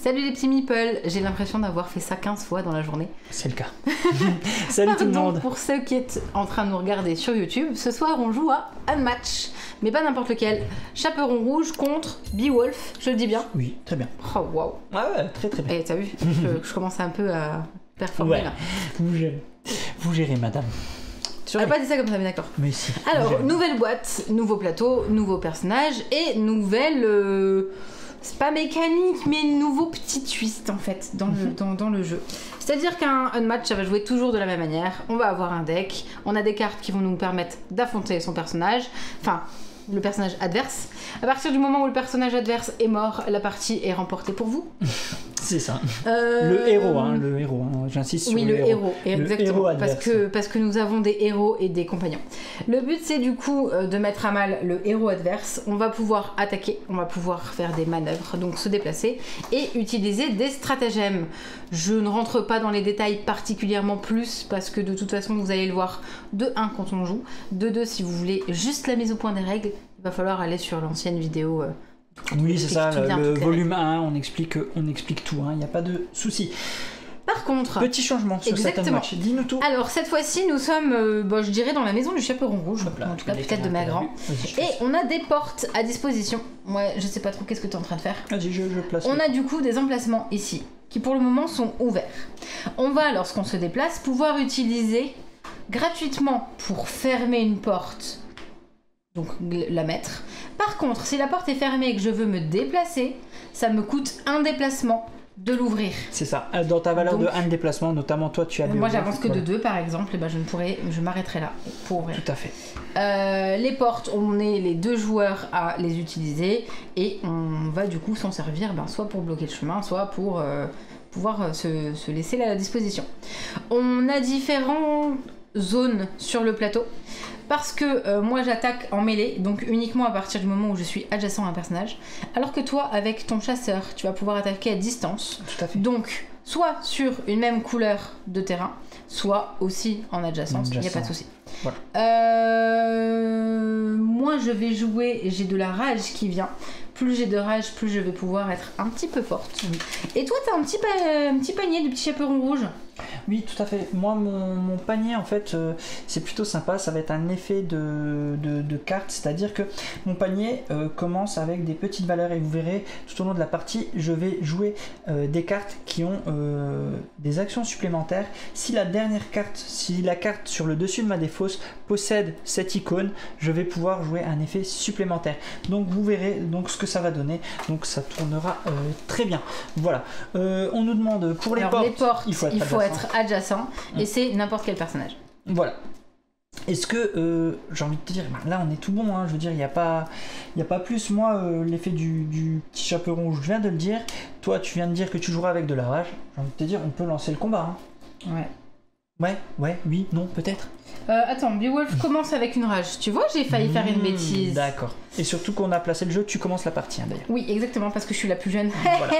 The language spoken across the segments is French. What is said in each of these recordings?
Salut les petits meeples, j'ai l'impression d'avoir fait ça 15 fois dans la journée. C'est le cas. Salut tout le monde. Pour ceux qui êtes en train de nous regarder sur YouTube, ce soir on joue à Unmatch, mais pas n'importe lequel. Chaperon rouge contre Beowulf, je le dis bien? Oui, très bien. Oh waouh. Ah ouais, très très bien. Et t'as vu, je commence un peu à performer ouais. là. Vous gérez madame. Tu aurais pas dit ça comme ça, mais d'accord. Mais si. Alors, nouvelle boîte, nouveau plateau, nouveau personnage et nouvelle... c'est pas mécanique, mais nouveau petit twist en fait dans le jeu. C'est-à-dire qu'un Unmatch, ça va jouer toujours de la même manière. On va avoir un deck, on a des cartes qui vont nous permettre d'affronter son personnage, enfin le personnage adverse. À partir du moment où le personnage adverse est mort, la partie est remportée pour vous. C'est ça. Le héros, j'insiste sur oui, le héros. Exactement. Parce que nous avons des héros et des compagnons. Le but, c'est du coup de mettre à mal le héros adverse. On va pouvoir attaquer, on va pouvoir faire des manœuvres, donc se déplacer et utiliser des stratagèmes. Je ne rentre pas dans les détails particulièrement plus parce que de toute façon, vous allez le voir de 1 quand on joue, de 2 si vous voulez juste la mise au point des règles. Il va falloir aller sur l'ancienne vidéo. Oui, c'est ça, le volume 1, on explique tout, il n'y a pas de souci. Par contre, petit changement sur cet Unmatch, dis-nous tout. Alors cette fois-ci, nous sommes, je dirais, dans la maison du Chaperon rouge, en tout cas peut-être de Magran. Et on a des portes à disposition. Ouais, je sais pas trop qu'est-ce que tu es en train de faire. Vas-y, je place. On a du coup des emplacements ici, qui pour le moment sont ouverts. On va, lorsqu'on se déplace, pouvoir utiliser gratuitement pour fermer une porte, donc la mettre. Par contre, si la porte est fermée et que je veux me déplacer, ça me coûte un déplacement de l'ouvrir. C'est ça. Dans ta valeur de 1 déplacement, notamment toi, tu as... Moi, j'avance que de 2, par exemple, et ben je m'arrêterai là pour ouvrir. Tout à fait. Les portes, on est les 2 joueurs à les utiliser, et on va du coup s'en servir soit pour bloquer le chemin, soit pour pouvoir se laisser à la disposition. On a différentes zones sur le plateau. Parce que moi j'attaque en mêlée, donc uniquement à partir du moment où je suis adjacent à un personnage, alors que toi avec ton chasseur tu vas pouvoir attaquer à distance. Tout à fait. Donc soit sur une même couleur de terrain, soit aussi en adjacence, il n'y a pas de souci. Voilà. Moi je vais jouer, j'ai de la rage qui vient. Plus j'ai de rage, plus je vais pouvoir être un petit peu forte. Oui. Et toi t'as un petit panier du petit chaperon rouge. Oui, tout à fait. Moi, mon panier, en fait, c'est plutôt sympa. Ça va être un effet de carte. C'est-à-dire que mon panier commence avec des petites valeurs. Et vous verrez, tout au long de la partie, je vais jouer des cartes qui ont des actions supplémentaires. Si la carte sur le dessus de ma défausse possède cette icône, je vais pouvoir jouer un effet supplémentaire. Donc, vous verrez donc, ce que ça va donner. Donc, ça tournera très bien. Voilà. On nous demande pour les portes, il faut être adjacent et c'est n'importe quel personnage. Voilà. Est-ce que j'ai envie de te dire, là on est tout bon, je veux dire, il n'y a pas plus. Moi, l'effet du petit chaperon, je viens de le dire. Toi, tu viens de dire que tu joueras avec de la rage. J'ai envie de te dire, on peut lancer le combat. Ouais, oui, non, peut-être. Attends, Beowulf commence avec une rage. Tu vois, j'ai failli faire une bêtise. D'accord. Et surtout qu'on a placé le jeu, tu commences la partie d'ailleurs. Oui, exactement, parce que je suis la plus jeune. Voilà.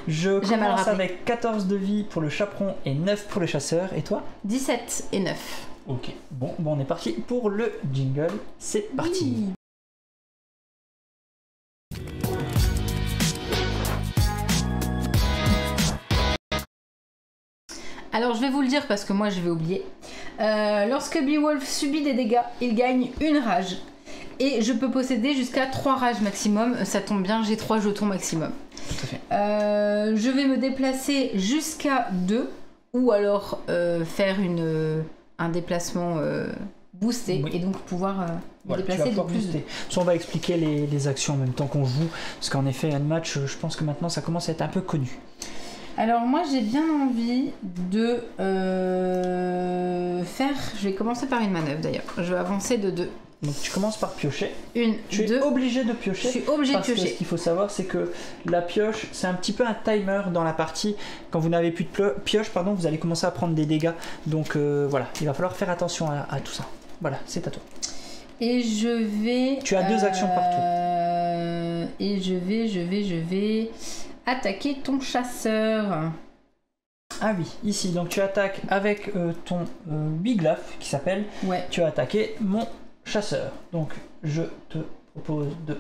Je commence avec 14 de vie pour le chaperon et 9 pour le chasseur. Et toi? 17 et 9. Ok, bon, on est parti pour le jingle. C'est parti. Oui. Alors je vais vous le dire parce que moi je vais oublier. Lorsque Beowulf subit des dégâts, il gagne une rage. Et je peux posséder jusqu'à 3 rages maximum. Ça tombe bien, j'ai 3 jetons maximum. Tout à fait. Je vais me déplacer jusqu'à 2. Ou alors faire un déplacement boosté. Oui. Et donc pouvoir me déplacer de plus. On va expliquer les actions en même temps qu'on joue. Parce qu'en effet, Unmatch, je pense que maintenant ça commence à être un peu connu. Alors moi j'ai bien envie de faire... Je vais commencer par une manœuvre d'ailleurs. Je vais avancer de 2. Donc tu commences par piocher. Tu es obligé de piocher. Je suis obligé de piocher. Ce qu'il faut savoir, c'est que la pioche, c'est un petit peu un timer dans la partie. Quand vous n'avez plus de pioche, vous allez commencer à prendre des dégâts. Donc voilà, il va falloir faire attention à tout ça. Voilà, c'est à toi. Et je vais... Tu as 2 actions par tour. Et je vais attaquer ton chasseur. Ah oui, ici, donc tu attaques avec ton Wiglaf qui s'appelle. Ouais. Tu as attaqué mon chasseur. Donc je te propose de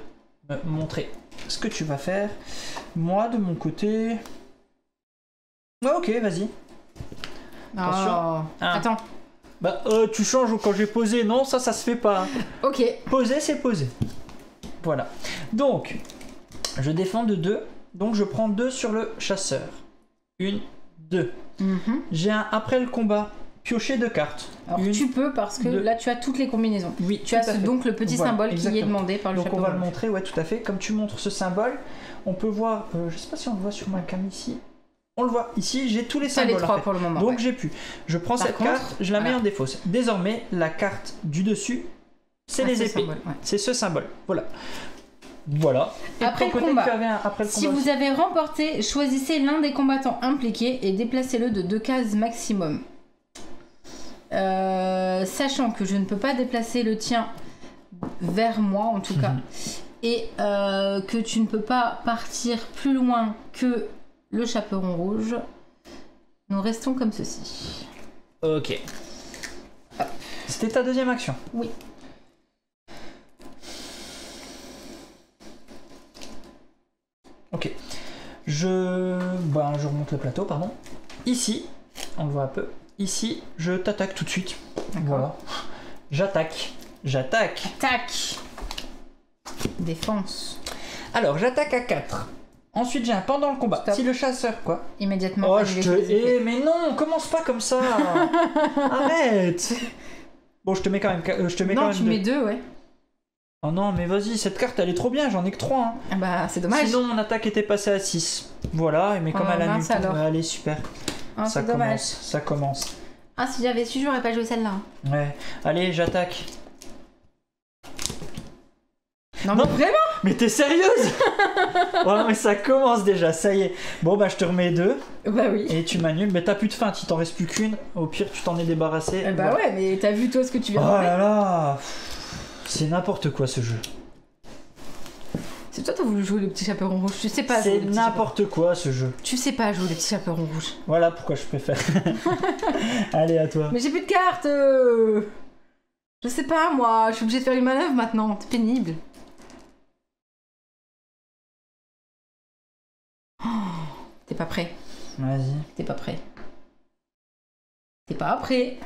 me montrer ce que tu vas faire. Moi de mon côté, Ouais, ok, vas-y. Attention. Oh. Un. Attends. Bah, tu changes quand j'ai posé. Non, ça se fait pas. Ok. Poser, c'est poser. Voilà. Donc, je défends de 2. Donc, je prends 2 sur le chasseur. 1, 2. J'ai un après le combat. Piocher 2 cartes. Alors tu peux parce que là tu as toutes les combinaisons. Oui, tu as donc le petit symbole qui est demandé par le donc chaperon on va rouge. le montrer, ouais, tout à fait. Comme tu montres ce symbole, on peut voir, je sais pas si on le voit sur ma cam ici. On le voit ici, j'ai tous les symboles. Les 3 en fait. pour le moment. Donc ouais. j'ai pu. Je prends cette carte, je la mets en défausse. Désormais, la carte du dessus, c'est les épées. Symbole, ouais. C'est ce symbole. Voilà. Voilà. Et après le côté, combat, après le si combat vous aussi. avez remporté, choisissez l'un des combattants impliqués et déplacez-le de 2 cases maximum. Sachant que je ne peux pas déplacer le tien vers moi en tout cas, et que tu ne peux pas partir plus loin que le chaperon rouge, nous restons comme ceci. Ok. C'était ta deuxième action. Oui. Ok. Je remonte le plateau, pardon. Ici, on le voit un peu. Ici, je t'attaque tout de suite. Voilà. J'attaque. J'attaque. Attaque. Défense. Alors, j'attaque à 4. Ensuite, j'ai un pendant le combat. Stop. Si le chasseur, quoi. Immédiatement. Oh, je te hais, mais non, commence pas comme ça. Arrête. Bon, je te mets quand même. Non, tu mets 2, ouais. Oh non, mais vas-y, cette carte elle est trop bien, j'en ai que 3. Hein. Ah bah, c'est dommage. Sinon, mon attaque était passée à 6. Voilà, mais comme elle a nul, allez, super. Oh, ça commence, dommage. Ça commence. Ah, si j'avais su, j'aurais pas joué celle-là. Ouais, allez, j'attaque. Non, mais vraiment? Mais t'es sérieuse? Ouais, mais ça commence déjà, ça y est. Bon, bah, je te remets 2. Bah oui. Et tu m'annules, mais t'as plus de fin, il t'en reste plus qu'une. Au pire, tu t'en es débarrassé. Bah ouais, mais t'as vu toi ce que tu viens de faire. faire. Oh là là. C'est n'importe quoi ce jeu. C'est toi qui as voulu jouer le petit chaperon rouge. Tu sais pas jouer C'est n'importe quoi ce jeu. Tu sais pas jouer le petit chaperon rouge. Voilà pourquoi je préfère. Allez, à toi. Mais j'ai plus de cartes. Je sais pas moi, je suis obligée de faire une manœuvre maintenant. C'est pénible. Oh, t'es pas prêt. Vas-y. T'es pas prêt. T'es pas prêt.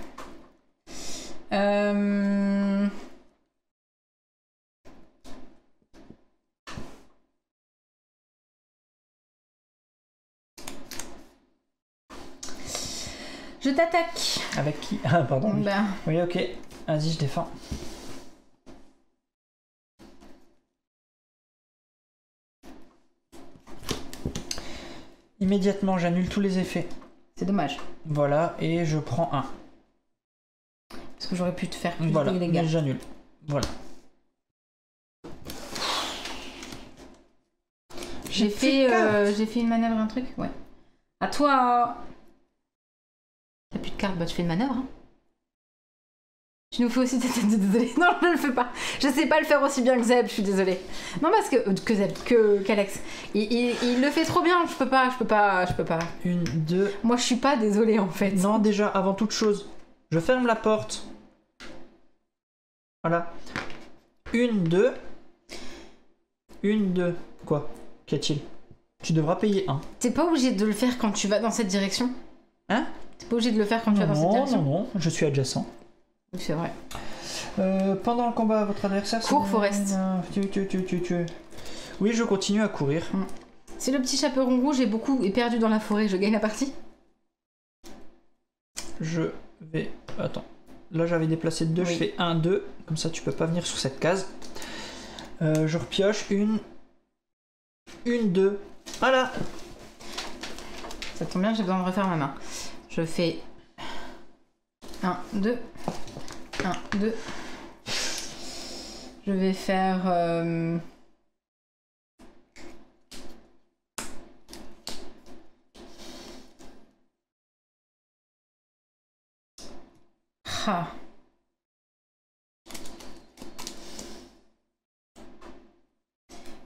Je t'attaque. Avec qui? Ah, pardon. Oui, Ben... oui, ok. Vas-y, je défends. Immédiatement, j'annule tous les effets. C'est dommage. Voilà, et je prends 1. Parce que j'aurais pu te faire plus voilà, de dégâts. Mais j'annule. Voilà. J'ai fait une manœuvre, un truc? Ouais. À toi. T'as plus de cartes, bah tu fais une manœuvre. Hein. Tu nous fais aussi... Désolée. Non, je ne le fais pas. Je sais pas le faire aussi bien que Zeb, je suis désolée. Non, parce que Zeb, qu'Alex. Il le fait trop bien, je peux pas. 1, 2... Moi, je suis pas désolée, en fait. Non, déjà, avant toute chose, je ferme la porte. Voilà. 1, 2... 1, 2... Quoi? Qu'y a-t-il? Tu devras payer 1. T'es pas obligé de le faire quand tu vas dans cette direction? Hein? T'es pas obligé de le faire quand tu vas dans cette direction? Non, je suis adjacent. Oui, c'est vrai. Pendant le combat, votre adversaire... Cours, Forest. Oui, je continue à courir. Si le petit chaperon rouge est perdu dans la forêt, je gagne la partie? Je vais... Attends. Là, j'avais déplacé 2, oui. Je fais 1, 2. Comme ça, tu peux pas venir sur cette case. Je repioche 1, 2. Voilà. Ça tombe bien, j'ai besoin de refaire ma main. Je fais 1, 2. 1, 2. Je vais faire... Ah.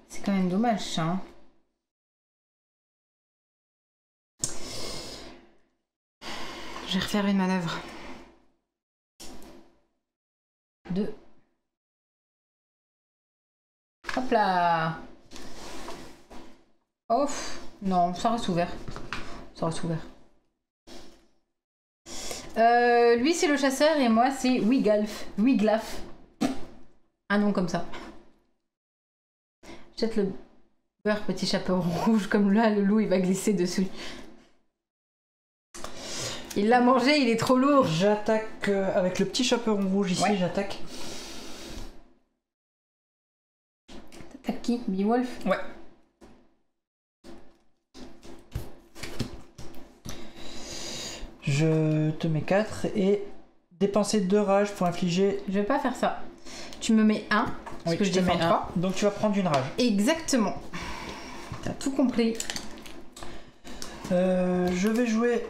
C'est quand même dommage ça. Hein. Je vais refaire une manœuvre. 2. Hop là. Oh non, ça reste ouvert. Ça reste ouvert. Lui c'est le chasseur et moi c'est Wiglaf. Un nom comme ça. Jette le beurre petit chaperon rouge comme là le loup il va glisser dessus. Il l'a mangé, il est trop lourd. J'attaque avec le petit chaperon rouge ici, Ouais. j'attaque. T'attaques qui? Beowulf? Ouais. Je te mets 4 et dépenser 2 rages pour infliger. Je vais pas faire ça. Tu me mets 1, parce que je te défends mets 1. 3. Donc tu vas prendre une rage. Exactement. T'as tout compris. Je vais jouer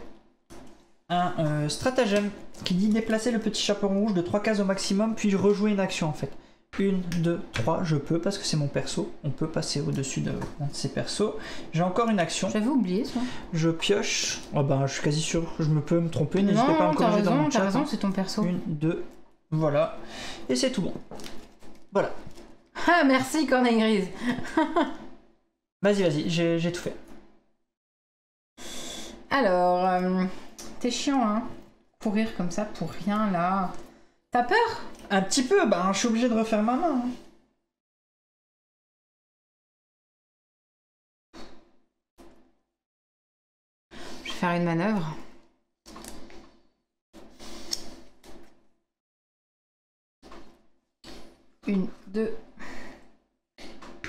un stratagème qui dit déplacer le petit chaperon rouge de 3 cases au maximum, puis rejouer une action en fait. 1, 2, 3, je peux parce que c'est mon perso. On peut passer au-dessus de ces persos. J'ai encore une action. J'avais oublié ça. Je pioche. Oh ben, je suis quasi sûr que je me peux me tromper. N'hésitez pas à me corriger dans mon chat. T'as raison, c'est ton perso. 1, 2, voilà. Et c'est tout bon. Voilà. Ah, merci Corneille Grise. Vas-y, j'ai tout fait. Alors, t'es chiant, hein. Courir comme ça pour rien, là. T'as peur? Un petit peu, ben je suis obligé de refaire ma main. Hein. Je vais faire une manœuvre. Une, deux.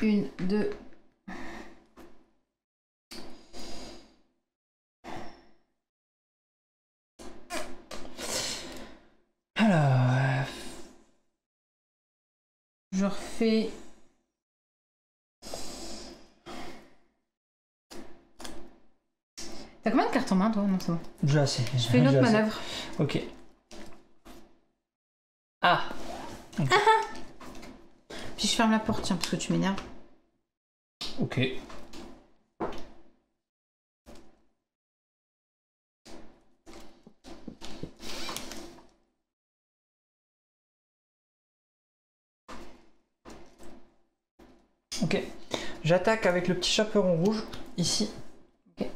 Une, deux. Alors... Je refais... T'as combien de cartes en main, toi? Non, c'est bon. J'ai assez. Je fais une autre manœuvre. Ok. Ah. Puis je ferme la porte, tiens, parce que tu m'énerves. Ok. Ok. J'attaque avec le petit chaperon rouge, ici. Ok.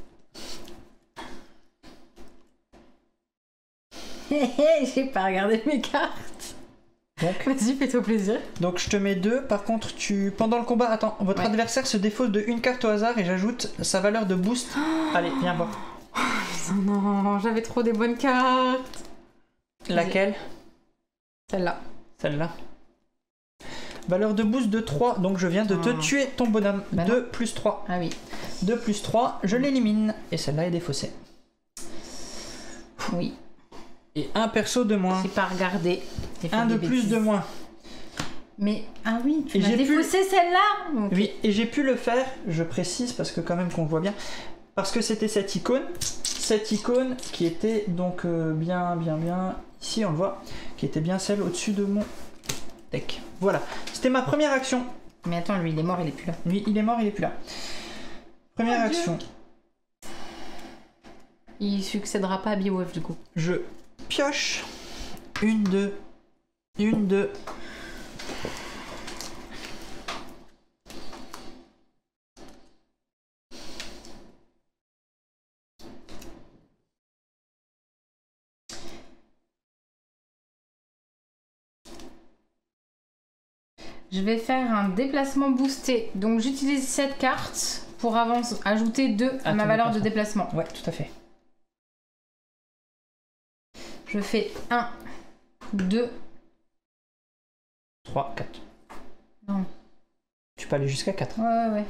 J'ai pas regardé mes cartes. Donc, Vas-y, fais-toi plaisir. donc je te mets 2. Par contre, pendant le combat, attends, votre Ouais. adversaire se défausse de une carte au hasard et j'ajoute sa valeur de boost. Allez, viens voir. Oh non, j'avais trop des bonnes cartes. Laquelle? Celle-là. Celle-là. Valeur de boost de 3, donc je viens de te Ah. tuer ton bonhomme. Bah 2 plus 3. Ah oui. 2 plus 3, je l'élimine. Et celle-là est défaussée. Oui. Et un perso de moins. J'ai pas regardé. J'ai fait Un de des plus bêtises. de moins. Mais, ah oui, tu Et m'as j'ai pu- défaussé celle-là. Ok. Oui, et j'ai pu le faire, je précise, parce que quand même qu'on voit bien, parce que c'était cette icône qui était donc bien, ici on le voit, qui était bien celle au-dessus de mon deck. Voilà, c'était ma première action. Mais attends, lui, il est mort, il est plus là. Lui, il est mort, il est plus là. Première Mon Dieu. action, Il succédera pas à Beowulf, du coup. je pioche. 1, 2, 1, 2. Je vais faire un déplacement boosté. Donc, j'utilise cette carte pour ajouter 2 à À ma ton valeur de déplacement. Ouais, tout à fait. Je fais 1, 2, 3, 4. non. Tu peux aller jusqu'à 4. Ouais.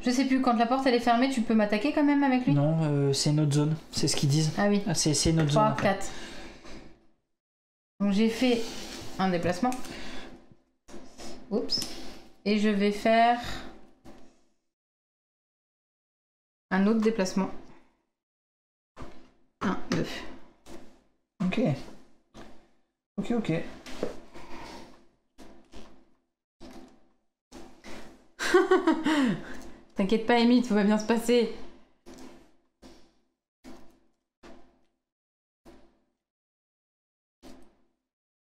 Je sais plus, quand la porte elle est fermée, tu peux m'attaquer quand même avec lui? Non, c'est notre zone, c'est ce qu'ils disent. Ah oui. Ah, c'est notre 3, zone. en fait. 4. Donc j'ai fait un déplacement. Oups. Et je vais faire un autre déplacement. 1, 2. Ok. Ok. T'inquiète pas, Amy, tout va bien se passer.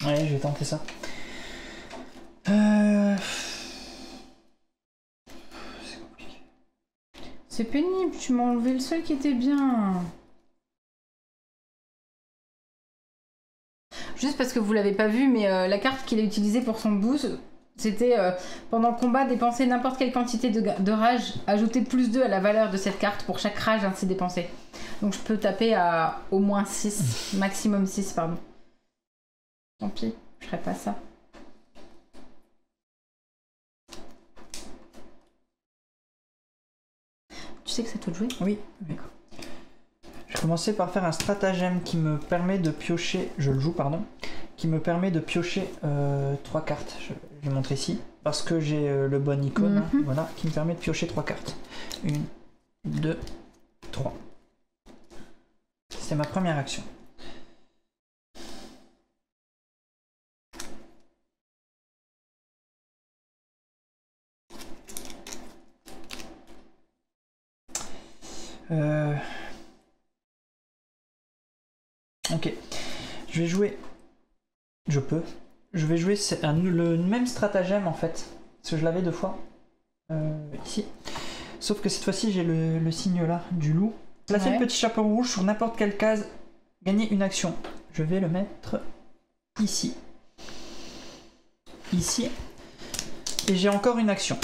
Ouais, je vais tenter ça. C'est compliqué. C'est pénible, tu m'as enlevé le seul qui était bien. Juste parce que vous l'avez pas vu, mais la carte qu'il a utilisée pour son boost, c'était pendant le combat, dépenser n'importe quelle quantité de rage, ajouter +2 à la valeur de cette carte pour chaque rage ainsi dépensée. Donc je peux taper à au moins 6, maximum 6, pardon. Tant pis, je ferai pas ça. Tu sais que c'est à toi de jouer? Oui. D'accord. Je vais commencer par faire un stratagème qui me permet de piocher, je le joue pardon, qui me permet de piocher 3 cartes. Je vais montrer ici, parce que j'ai le bon icône, voilà, qui me permet de piocher 3 cartes. 1, 2, 3. C'est ma première action. Ok, je vais jouer. Je vais jouer le même stratagème en fait, parce que je l'avais 2 fois ici. Sauf que cette fois-ci j'ai le signe là du loup. Placer le petit chapeau rouge sur n'importe quelle case, gagner une action. Je vais le mettre ici. Ici. Et j'ai encore une action.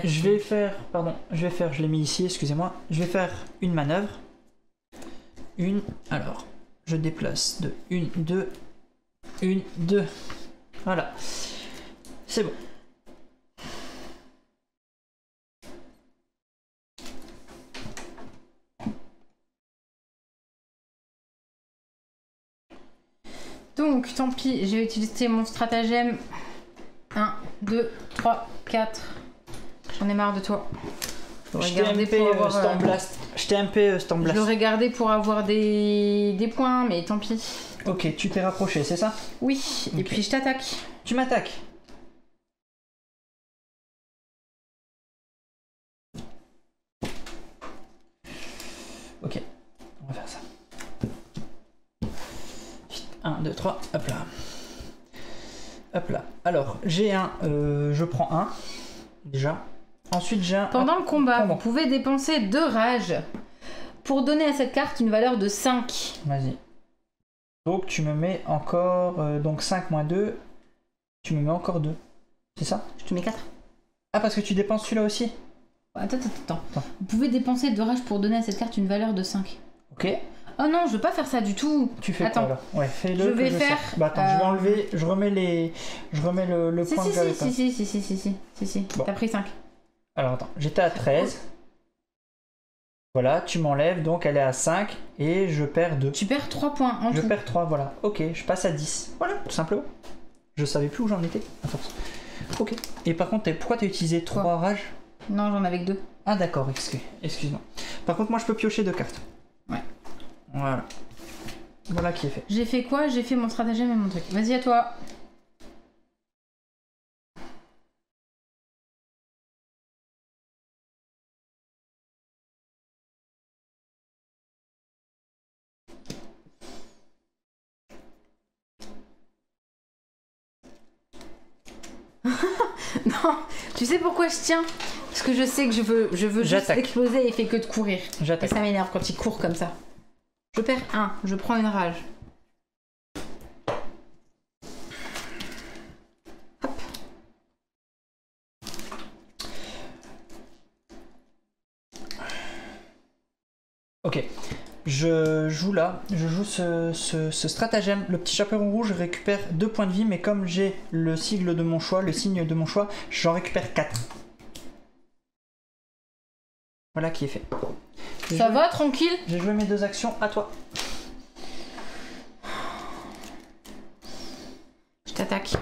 Je vais faire, je l'ai mis ici, excusez-moi. Je vais faire une manœuvre. Alors, je déplace de 1, 2, 1, 2. Voilà. C'est bon. Donc, tant pis, j'ai utilisé mon stratagème. 1, 2, 3, 4. J'en ai marre de toi. Je t'ai MP Stormblast. Je t'ai MP Stormblast. Je l'aurais gardé pour avoir des points, mais tant pis. Ok, tu t'es rapproché, c'est ça? Oui, okay. Et puis je t'attaque. Tu m'attaques? Ok, on va faire ça. 1, 2, 3, hop là. Hop là. Alors, j'ai un... je prends un, déjà. Ensuite, j'ai un... Pendant le combat, vous pouvez dépenser 2 rages pour donner à cette carte une valeur de 5. Vas-y. Donc, tu me mets encore... donc, 5 moins 2, tu me mets encore 2. C'est ça? Je te mets 4. Ah, parce que tu dépenses celui-là aussi? Attends. Vous pouvez dépenser 2 rages pour donner à cette carte une valeur de 5. Ok. Oh non, je veux pas faire ça du tout. Tu fais quoi là? Ouais, fais-le. Je vais faire... Bah attends, je vais enlever... Je remets le point que j'avais pas. Si. Bon. T'as pris 5. Alors attends, j'étais à 13. Voilà, tu m'enlèves, donc elle est à 5 et je perds 2. Tu perds 3 points en tout. Je perds 3, voilà. Ok, je passe à 10. Voilà, tout simplement. Je savais plus où j'en étais, à force. Ok. Et par contre, pourquoi t'as utilisé 3 rages? Non, j'en avais que 2. Ah d'accord, excuse-moi. Par contre, moi je peux piocher 2 cartes. Ouais. Voilà. Voilà qui est fait. J'ai fait quoi? J'ai fait mon stratagème et mon truc. Vas-y, à toi. Non, tu sais pourquoi je tiens? Parce que je sais que je veux juste exploser et il fait que de courir. Et ça m'énerve quand il court comme ça. Je perds 1, je prends une rage. Hop. Ok. Je joue là, je joue ce stratagème. Le petit chaperon rouge récupère 2 points de vie, mais comme j'ai le sigle de mon choix, le signe de mon choix, j'en récupère 4. Voilà qui est fait. Ça va, tranquille? J'ai joué mes 2 actions, à toi. Je t'attaque.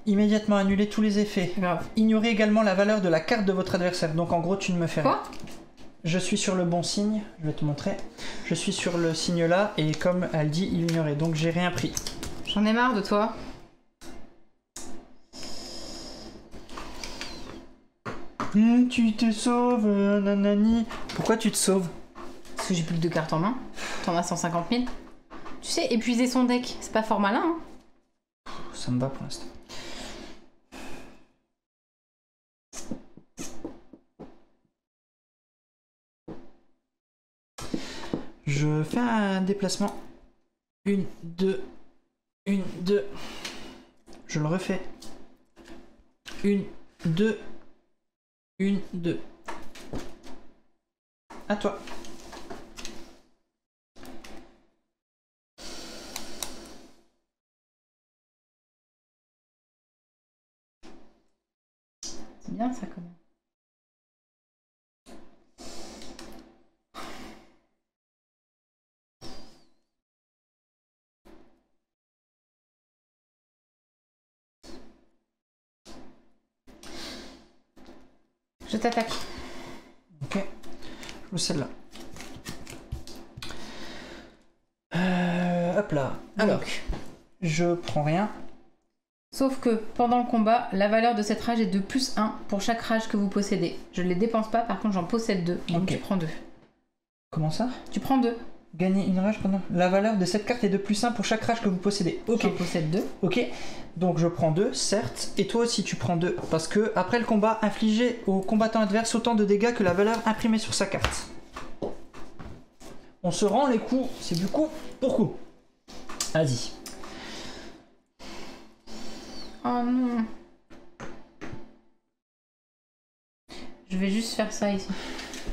Immédiatement annuler tous les effets. Grave. Ignorez également la valeur de la carte de votre adversaire. Donc en gros, tu ne me fais rien. Quoi? Je suis sur le bon signe, je vais te montrer. Je suis sur le signe là, et comme elle dit, il ignorait. Donc j'ai rien pris. J'en ai marre de toi. Tu te sauves, nanani. Pourquoi tu te sauves? Parce que j'ai plus que 2 cartes en main. T'en as 150 000. Tu sais, épuiser son deck, c'est pas fort malin. Hein. Ça me va pour l'instant. Je fais un déplacement. 1, 2. 1, 2. Je le refais. 1, 2. 1, 2. À toi. C'est bien ça quand même. Je t'attaque. Ok. Je veux celle-là. Hop là. Alors, je prends rien. Sauf que pendant le combat, la valeur de cette rage est de +1 pour chaque rage que vous possédez. Je ne les dépense pas, par contre j'en possède 2. Donc Ok. tu prends 2. Comment ça? Tu prends 2. Gagner une rage pendant... La valeur de cette carte est de +1 pour chaque rage que vous possédez. Ok. J'en possède 2. Ok. Donc je prends 2, certes. Et toi aussi tu prends 2. Parce que après le combat, infligez au combattant adverse autant de dégâts que la valeur imprimée sur sa carte. On se rend les coups. C'est du coup pour coup. Vas-y. Oh non. Je vais juste faire ça ici.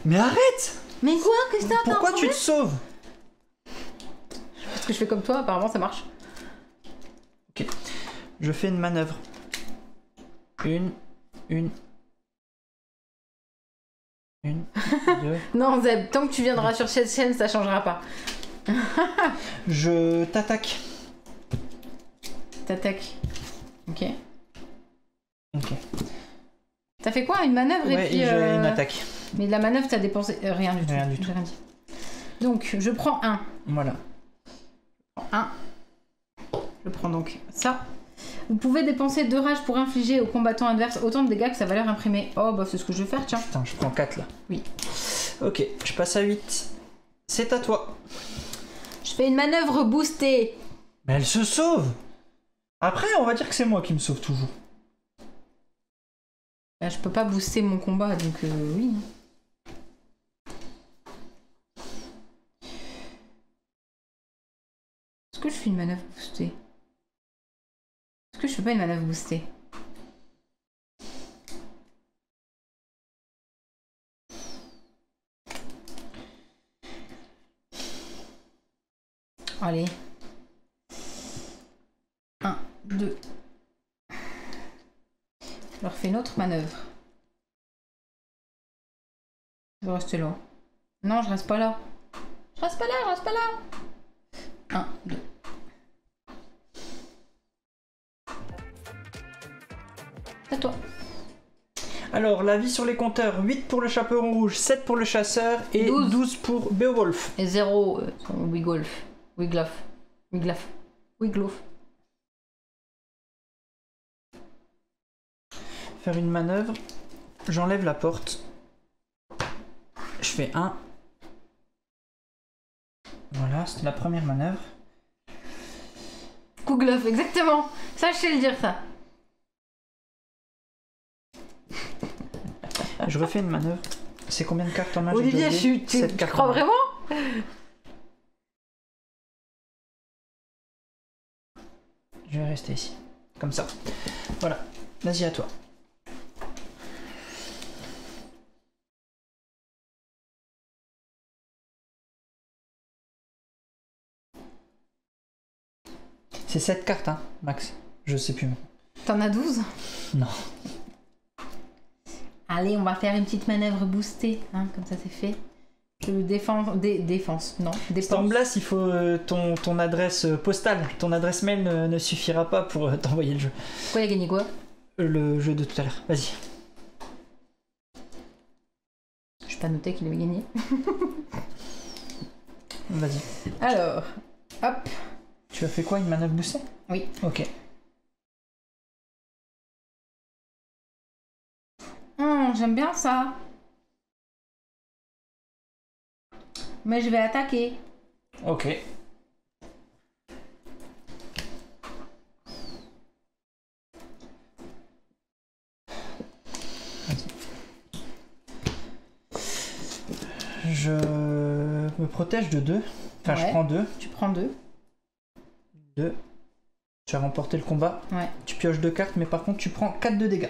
Mais arrête! Mais quoi? Qu'est-ce que t'as? Pourquoi tu te sauves? Parce que je fais comme toi, apparemment ça marche. Ok. Je fais une manœuvre. Une. 2. Non Zeb, tant que tu viendras sur cette chaîne, ça changera pas. Je t'attaque. T'attaques. Ok. Ok. T'as fait quoi? Une manœuvre Ouais, et puis... j'ai une attaque. Mais de la manœuvre, t'as dépensé rien du tout. Rien du tout. J'ai rien dit. Donc, je prends 1. Voilà. Je prends 1. Je prends donc ça. Vous pouvez dépenser 2 rages pour infliger au combattant adverse autant de dégâts que sa valeur imprimée. Oh, bah c'est ce que je vais faire, tiens. Putain, je prends 4 là. Oui. Ok, je passe à 8. C'est à toi. Je fais une manœuvre boostée. Mais elle se sauve. Après, on va dire que c'est moi qui me sauve toujours. Bah, je peux pas booster mon combat, donc oui. Est-ce que je fais une manœuvre boostée? Est-ce que je fais pas une manœuvre boostée? Allez. 1, 2. Je leur fais une autre manœuvre. Je vais rester là. Non, je reste pas là. Je reste pas là, je reste pas là. 1, 2. C'est à toi. Alors, la vie sur les compteurs, 8 pour le chaperon rouge, 7 pour le chasseur et 12. 12 pour Beowulf. Et 0 Wigolf. Wiglaf. Wiglaf. Wiglof. Faire une manœuvre. J'enlève la porte. Je fais 1. Voilà, c'était la première manœuvre. Kouglof, exactement. Ça, je sais le dire, ça. Je refais une manœuvre. C'est combien de cartes en main? Olivier, tu crois vraiment? Je vais rester ici. Comme ça. Voilà. Vas-y, à toi. C'est 7 cartes, hein, max. Je sais plus. T'en as 12? Non. Allez, on va faire une petite manœuvre boostée, hein, comme ça c'est fait. Je défense, non, dépense. Stamblas, il faut ton adresse postale. Ton adresse mail ne suffira pas pour t'envoyer le jeu. Pourquoi il a gagné quoi? Le jeu de tout à l'heure. Vas-y. Je n'ai pas noté qu'il avait gagné. Vas-y. Alors, hop. Tu as fait quoi, une manœuvre boostée? Oui. Ok. J'aime bien ça. Mais je vais attaquer. Ok. Je me protège de 2. Enfin, Ouais. je prends 2. Tu prends 2. 2. Tu as remporté le combat. Ouais. Tu pioches 2 cartes, mais par contre, tu prends 4 de dégâts.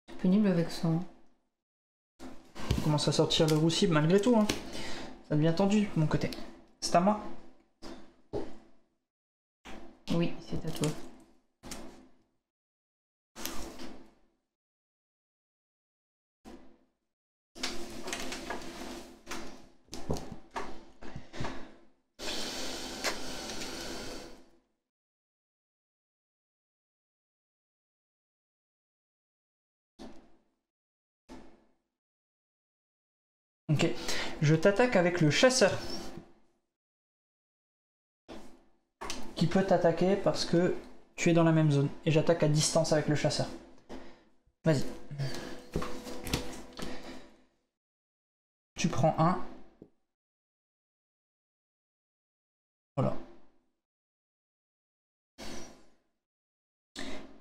C'est pénible avec ça. On commence à sortir le roussi malgré tout. Hein. Ça devient tendu de mon côté. C'est à moi. Oui, c'est à toi. Ok. Je t'attaque avec le chasseur. Qui peut t'attaquer parce que tu es dans la même zone. Et j'attaque à distance avec le chasseur. Vas-y. Tu prends 1. Voilà.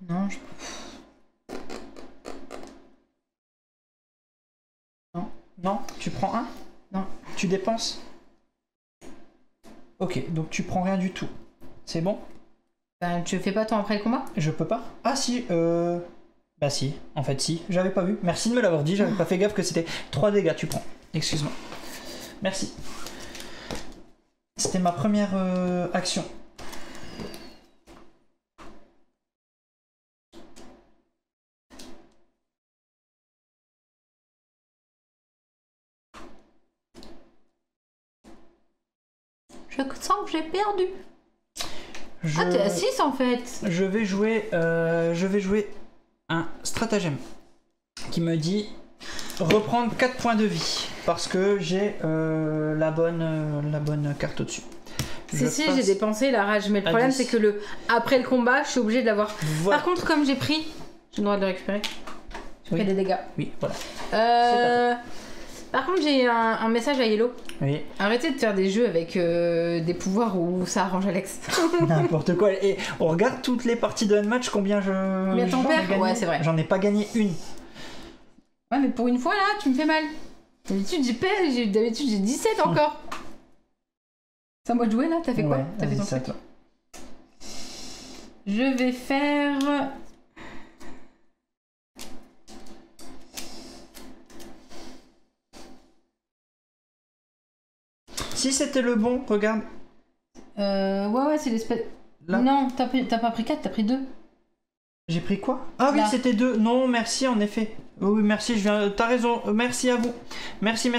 Non, je... Non, tu prends 1. Non. Tu dépenses. Ok, donc tu prends rien du tout. C'est bon? Ben, tu fais pas toi après le combat? Je peux pas? Ah si, Bah si, en fait si, j'avais pas vu. Merci de me l'avoir dit, j'avais pas fait gaffe que c'était 3 dégâts, tu prends. Excuse-moi. Merci. C'était ma première action. Je sens que j'ai perdu. Je... Ah, t'es à 6 en fait. Je vais jouer un stratagème qui me dit reprendre 4 points de vie parce que j'ai la bonne carte au-dessus. Si, j'ai dépensé la rage, mais le problème c'est que après le combat, je suis obligée de l'avoir. Voilà. Par contre, comme j'ai pris, j'ai le droit de le récupérer. J'ai pris des dégâts. Oui, voilà. Par contre, j'ai un message à Yellow. Oui. Arrêtez de faire des jeux avec des pouvoirs où ça arrange Alex. N'importe quoi. Et on regarde toutes les parties de match, combien Combien t'en perds? Ouais, c'est vrai. J'en ai pas gagné une. Ouais, mais pour une fois là, tu me fais mal. D'habitude, j'ai 17 encore. C'est à moi de jouer là? T'as fait quoi? Ouais, T'as fait ton ça, truc. toi. Je vais faire. Si c'était le bon, regarde. Ouais, c'est l'espèce. Là. Non, t'as pas pris 4, t'as pris 2. J'ai pris quoi? Ah oui, Là. c'était 2. Non, merci en effet. Oui, merci, je viens. T'as raison. Merci à vous. Merci.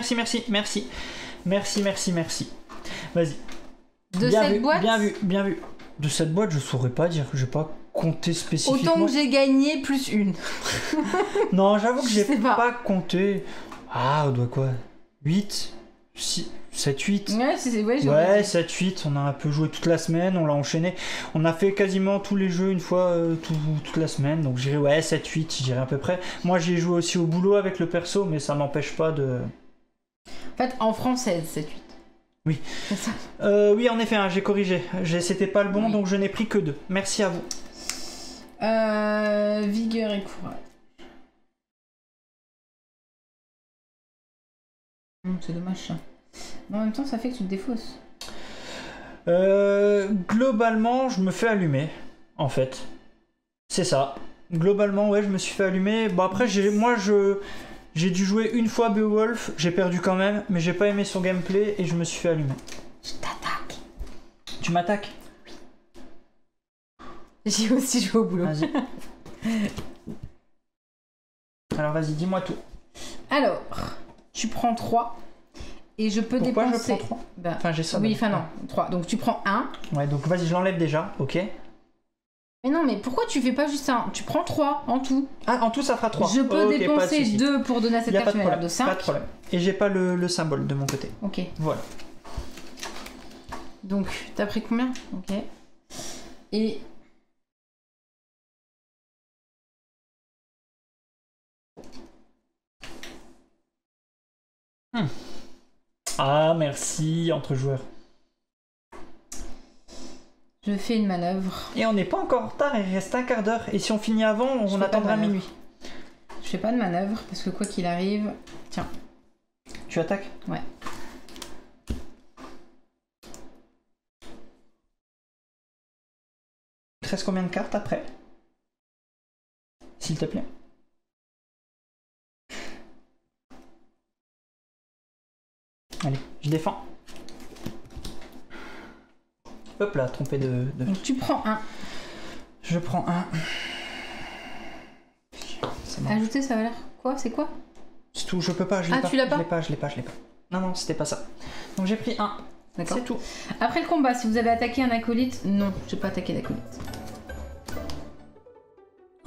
Vas-y. De bien cette vu, boîte. Bien vu. De cette boîte, je saurais pas dire. Je vais pas compter spécifiquement. Autant que j'ai gagné plus une. Non, j'avoue que Je j'ai sais pas. compté. Ah, on doit quoi? 8 6 7, 8. Ouais, 7, 8, on a un peu joué toute la semaine, on l'a enchaîné. On a fait quasiment tous les jeux une fois toute la semaine, donc je dirais 7, 8, je dirais à peu près. Moi j'ai joué aussi au boulot avec le perso, mais ça m'empêche pas de... En fait, en français, 7, 8. Oui. C'est ça. Oui, en effet, hein, j'ai corrigé. C'était pas le bon, Oui. donc je n'ai pris que 2. Merci à vous. Vigueur et courage. C'est dommage ça. Mais en même temps, ça fait que tu te défausses. Globalement, je me fais allumer, en fait. C'est ça. Globalement, ouais, je me suis fait allumer. Bon, après, j'ai dû jouer une fois Beowulf, j'ai perdu quand même, mais j'ai pas aimé son gameplay et je me suis fait allumer. Je t'attaque. Tu m'attaques? J'ai aussi joué au boulot. Vas-y. Alors, vas-y, dis-moi tout. Alors, tu prends 3. Et je peux Pourquoi dépenser. je prends 3? Ben, Enfin, j'ai ça. oui, donc. enfin non, 3. Donc tu prends 1. Ouais, donc vas-y, je l'enlève déjà, ok. Mais non, mais pourquoi tu fais pas juste 1? Tu prends 3 en tout. Ah, en tout, ça fera 3. Je peux Ok, pas de dépenser souci. 2 pour donner à cette Y a carte, pas de tu m'as l'air problème. de 5. Pas de problème. Et j'ai pas le symbole de mon côté. Ok. Voilà. Donc, t'as pris combien? Ok. Et... Ah, merci, entre joueurs. Je fais une manœuvre. Et on n'est pas encore en retard, il reste un quart d'heure. Et si on finit avant, on attendra minuit. Je fais pas de manœuvre parce que quoi qu'il arrive... Tiens. Tu attaques? Ouais. Il te reste combien de cartes après? S'il te plaît. Allez, je défends. Hop là, trompé de... Donc tu prends un. Je prends un. Ajouter sa valeur. Quoi? C'est quoi? C'est tout, je peux pas, je l'ai pas. Tu l'as pas? Je l'ai pas. Non, non, c'était pas ça. Donc j'ai pris un. D'accord. C'est tout. Après le combat, si vous avez attaqué un acolyte... Non, j'ai pas attaqué d'acolyte.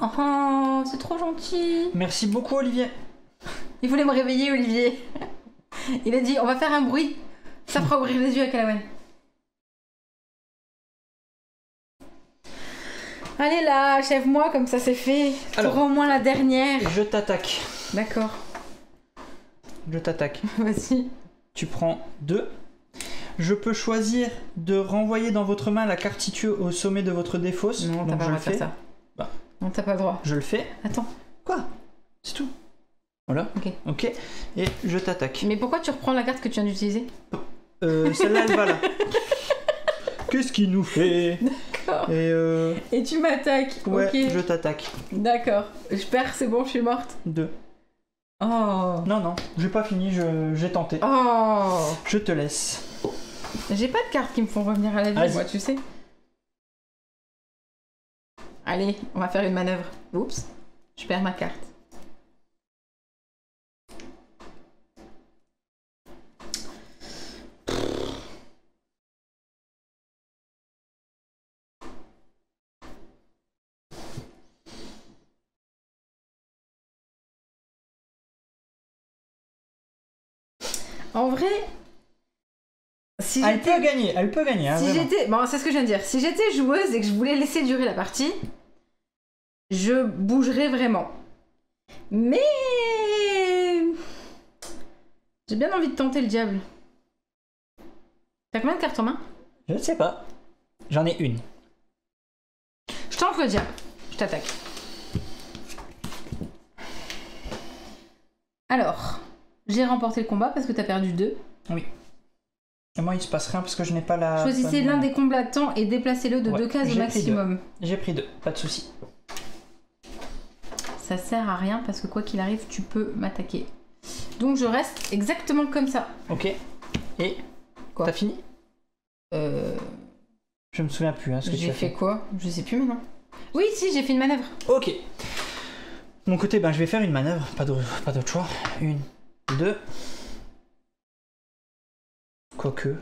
Oh, c'est trop gentil. Merci beaucoup, Olivier. Il voulait me réveiller, Olivier. Il a dit, on va faire un bruit. Ça fera ouvrir les yeux à Calawan. Allez là, achève-moi comme ça c'est fait. Alors, t'auras au moins la dernière. Je t'attaque. D'accord. Je t'attaque. Vas-y. Tu prends 2. Je peux choisir de renvoyer dans votre main la carte située au sommet de votre défausse. Non, t'as pas le droit de faire ça. Bah. Non, t'as pas le droit. Je le fais. Attends. Quoi? C'est tout. Voilà. Ok. Et je t'attaque. Mais pourquoi tu reprends la carte que tu viens d'utiliser? Celle-là, elle va là. Qu'est-ce qu'il nous fait? D'accord. Et tu m'attaques. Ouais, ok. je t'attaque. D'accord. Je perds, c'est bon, je suis morte. 2. Oh. Non, j'ai pas fini, j'ai tenté. Oh. Je te laisse. J'ai pas de cartes qui me font revenir à la vie, moi, tu sais. Allez, on va faire une manœuvre. Oups, je perds ma carte. En vrai, si elle peut gagner. Hein, si j'étais, bon, c'est ce que je viens de dire. Si j'étais joueuse et que je voulais laisser durer la partie, je bougerais vraiment. Mais j'ai bien envie de tenter le diable. T'as combien de cartes en main? Je ne sais pas. J'en ai une. Je tente le diable. Je t'attaque. Alors, j'ai remporté le combat parce que t'as perdu 2. Oui. Et moi, il se passe rien parce que je n'ai pas la... Choisissez l'un des combattants et déplacez-le de 2 cases au maximum. J'ai pris 2, pas de souci. Ça sert à rien parce que quoi qu'il arrive, tu peux m'attaquer. Donc je reste exactement comme ça. Ok. Et quoi? T'as fini? Je me souviens plus. Hein, ce que tu as fait quoi? Je sais plus maintenant. Oui, si, j'ai fait une manœuvre. Ok. De mon côté, ben, je vais faire une manœuvre. Pas d'autre choix. 1, 2. Quoique.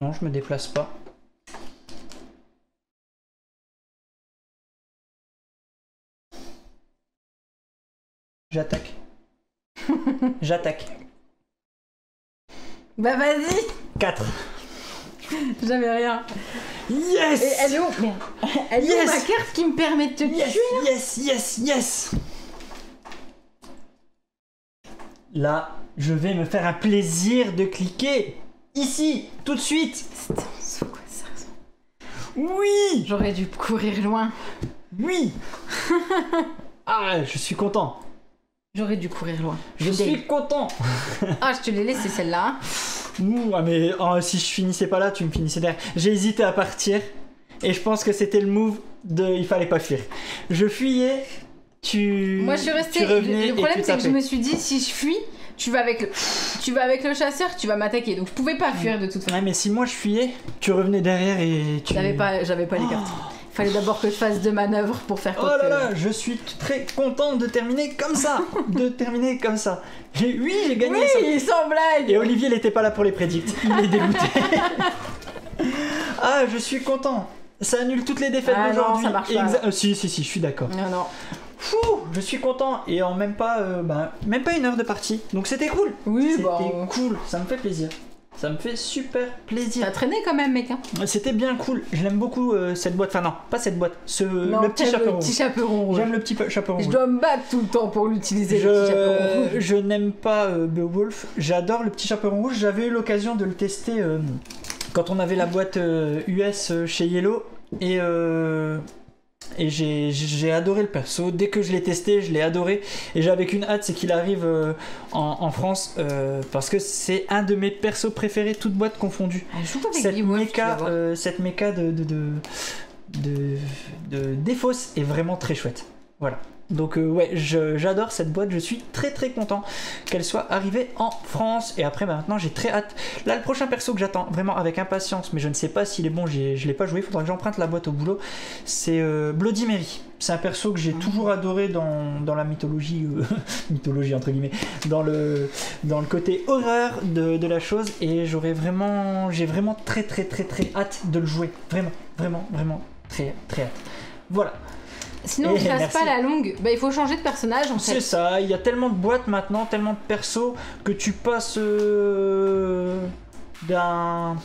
Non, je me déplace pas. J'attaque. J'attaque. Bah vas-y. 4. J'avais rien. Yes. Et elle est où? Merde. Elle est où ma carte qui me permet de te tuer? Yes. Là, je vais me faire un plaisir de cliquer. Ici, tout de suite. C'est quoi ça? Oui. J'aurais dû courir loin. Oui. Ah, je suis content. J'aurais dû courir loin. Je suis content. Ah, je te l'ai laissé celle-là. Ah, mais si je finissais pas là, tu me finissais derrière. J'ai hésité à partir et je pense que c'était le move de il fallait pas fuir. Je fuyais, Moi je suis restée. Le problème c'est que je me suis dit si je fuis, tu vas avec le chasseur, tu vas m'attaquer. Donc je pouvais pas fuir de toute façon. Ouais, mais si moi je fuyais, tu revenais derrière et tu... J'avais pas les cartes. Il fallait d'abord que je fasse 2 manœuvres pour faire quoi. Oh là là, je suis très content de terminer comme ça. J'ai gagné. Oui, sans blague. Et Olivier, il était pas là pour les prédicts. Il est dégoûté. Ah, je suis content. Ça annule toutes les défaites d'aujourd'hui. Non, ça marche pas. Si, je suis d'accord. Non. Fou, je suis content. Et en même pas 1 heure de partie. Donc c'était cool. Oui, c'était cool. Ça me fait plaisir. Ça me fait super plaisir. T'as traîné quand même, mec. Hein. C'était bien cool. Je l'aime beaucoup cette boîte. Enfin non, pas cette boîte. Le petit chaperon rouge. J'aime le petit chaperon rouge. Je dois me battre tout le temps pour l'utiliser. Le petit chaperon rouge. Je n'aime pas Beowulf. J'adore le petit chaperon rouge. J'avais eu l'occasion de le tester quand on avait la boîte US chez Yellow et j'ai adoré le perso. Dès que je l'ai testé, je l'ai adoré. Et j'avais qu'une hâte, c'est qu'il arrive en France parce que c'est un de mes persos préférés, toutes boîtes confondues. Cette méca de Défos est vraiment très chouette. Voilà. Donc ouais, j'adore cette boîte, je suis très très content qu'elle soit arrivée en France. Et après maintenant j'ai très hâte. Là le prochain perso que j'attends vraiment avec impatience, mais je ne sais pas s'il est bon, je l'ai pas joué, il faudra que j'emprunte la boîte au boulot, c'est Bloody Mary. C'est un perso que j'ai toujours adoré dans la mythologie, mythologie entre guillemets, dans le côté horreur de la chose. Et j'ai vraiment très très très très hâte de le jouer. Vraiment très très hâte. Voilà. Sinon, on ne passe pas la longue. Bah, il faut changer de personnage en fait. C'est ça, il y a tellement de boîtes maintenant, tellement de persos que tu passes d'un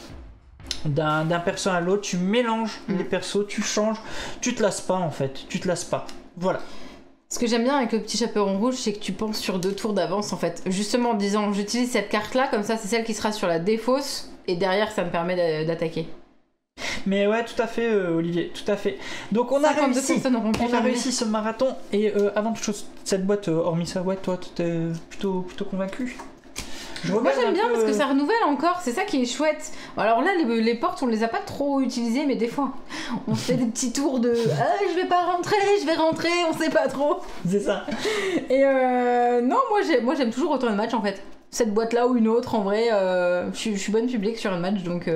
perso à l'autre, tu mélanges les persos, tu changes, tu te lasses pas en fait, tu te lasses pas. Voilà. Ce que j'aime bien avec le petit chaperon rouge, c'est que tu penses sur 2 tours d'avance en fait. Justement en disant j'utilise cette carte là, comme ça c'est celle qui sera sur la défausse et derrière ça me permet d'attaquer. Mais ouais, tout à fait, Olivier, tout à fait. Donc on a réussi ce marathon. Et avant toute chose, cette boîte, hormis ça, ouais, toi, t'es plutôt convaincu? Moi j'aime bien parce que ça renouvelle encore, c'est ça qui est chouette. Alors là, les portes, on les a pas trop utilisées, mais des fois, on fait des petits tours de je vais pas rentrer, je vais rentrer, on sait pas trop. C'est ça. Et non, moi j'aime toujours autant de match en fait. Cette boîte là ou une autre, en vrai, je suis bonne public sur un match, donc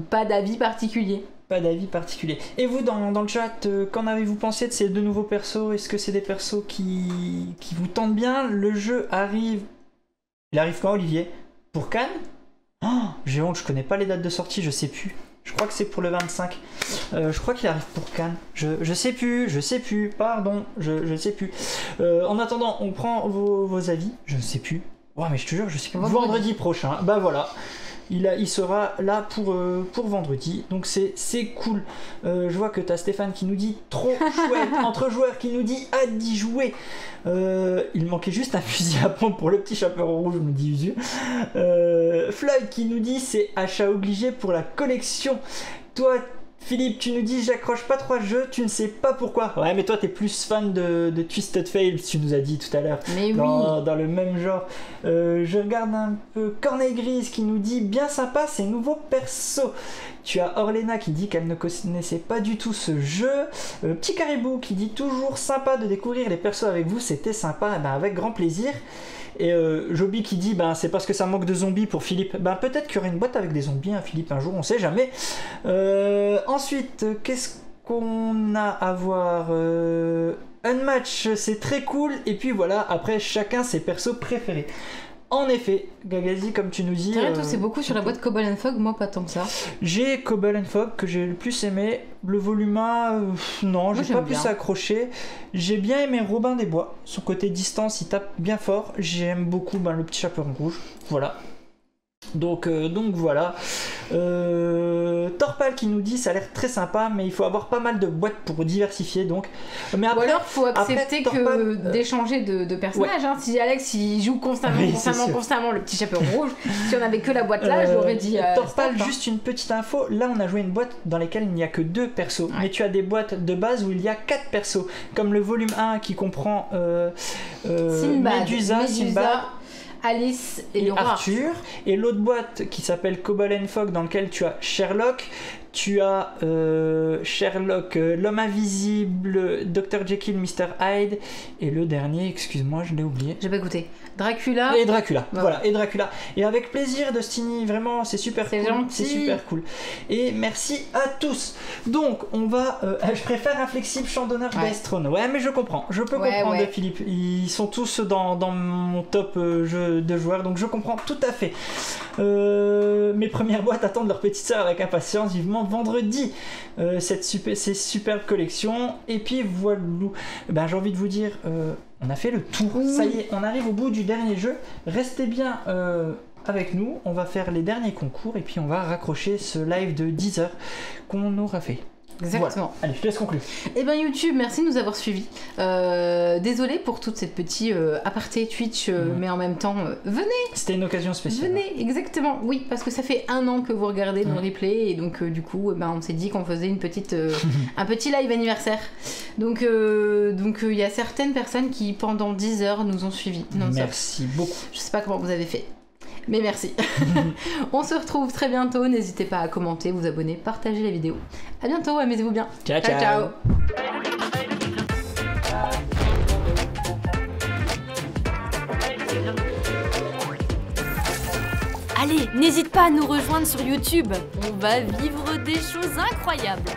pas d'avis particulier. Pas d'avis particulier. Et vous, dans le chat, qu'en avez-vous pensé de ces 2 nouveaux persos? Est-ce que c'est des persos qui vous tentent bien? Le jeu arrive... Il arrive quand, Olivier? Pour Cannes? Oh, j'ai honte, je connais pas les dates de sortie, je sais plus. Je crois que c'est pour le 25. Je crois qu'il arrive pour Cannes. Je sais plus, pardon, je sais plus. En attendant, on prend vos avis. Je ne sais plus. Ouais, mais je te jure, je sais plus. Vendredi prochain. Bah voilà. Il sera là pour vendredi. Donc c'est cool. Je vois que tu as Stéphane qui nous dit trop chouette. Entre joueurs qui nous dit hâte d'y jouer. Il manquait juste un fusil à pompe pour le petit chaperon rouge, me dit Usu. Floyd qui nous dit c'est achat obligé pour la collection. Toi, Philippe, tu nous dis j'accroche pas trop à ce jeu, tu ne sais pas pourquoi. Ouais, mais toi t'es plus fan de Twisted Fails, tu nous as dit tout à l'heure. Mais dans le même genre. Je regarde un peu Cornet Grise qui nous dit bien sympa ces nouveaux persos. Tu as Orlena qui dit qu'elle ne connaissait pas du tout ce jeu. Petit Caribou qui dit toujours sympa de découvrir les persos avec vous, c'était sympa, ben, avec grand plaisir. Et Joby qui dit ben, c'est parce que ça manque de zombies pour Philippe. Ben, peut-être qu'il y aurait une boîte avec des zombies, hein, Philippe, un jour, on sait jamais. Ensuite, qu'est-ce qu'on a à voir Unmatch, c'est très cool. Et puis voilà, après, chacun ses persos préférés. En effet, Gagazi, comme tu nous dis... c'est beaucoup sur la boîte Cobble & Fog, moi pas tant que ça. J'ai Cobble & Fog que j'ai le plus aimé. Le volume 1, non, j'ai pas plus accroché. J'ai bien aimé Robin des Bois. Son côté distance, il tape bien fort. J'aime beaucoup le petit chaperon rouge. Voilà. Donc voilà. Torpal qui nous dit ça a l'air très sympa, mais il faut avoir pas mal de boîtes pour diversifier. Donc, mais après, ou alors faut accepter d'échanger de personnages. Ouais. Hein. Si Alex il joue constamment le petit chaperon rouge, si on avait que la boîte là, j'aurais dit. Torpal, juste une petite info. Là, on a joué une boîte dans laquelle il n'y a que 2 persos, ouais. Mais tu as des boîtes de base où il y a 4 persos, comme le volume 1 qui comprend Medusa, Sinbad, Alice et le roi Arthur, et l'autre boîte qui s'appelle Cobble & Fog dans lequel tu as Sherlock, tu as Sherlock, l'homme invisible, Dr Jekyll, Mr Hyde, et le dernier, excuse-moi, je l'ai oublié. J'ai pas écouté. Dracula. Et Dracula, voilà, et Dracula. Et avec plaisir, Destiny, vraiment, c'est super cool. Gentil. C'est super cool. Et merci à tous. Donc, on va... je préfère un flexible chandonneur d'Aestron. Ouais, mais je comprends. Je peux comprendre, Philippe. Ils sont tous dans mon top jeu de joueurs, donc je comprends tout à fait. Mes premières boîtes attendent leur petite sœur avec impatience, vivement vendredi. Ces superbes collections. Et puis, voilà. Ben, j'ai envie de vous dire... on a fait le tour, ça y est, on arrive au bout du dernier jeu. Restez bien avec nous, on va faire les derniers concours et puis on va raccrocher ce live de 10 heures qu'on aura fait. Exactement. Voilà. Allez, je te laisse conclure. Eh ben YouTube, merci de nous avoir suivis. Désolée pour toute cette petite aparté Twitch, mais en même temps, venez. C'était une occasion spéciale. Venez, exactement. Oui, parce que ça fait 1 an que vous regardez nos replays et donc du coup, on s'est dit qu'on faisait une petite, un petit live anniversaire. Donc il y a certaines personnes qui pendant 10 heures nous ont suivis. Merci beaucoup. Je sais pas comment vous avez fait. Mais merci. On se retrouve très bientôt. N'hésitez pas à commenter, vous abonner, partager la vidéo. À bientôt, amusez-vous bien. Ciao, ciao. Allez, n'hésite pas à nous rejoindre sur YouTube. On va vivre des choses incroyables.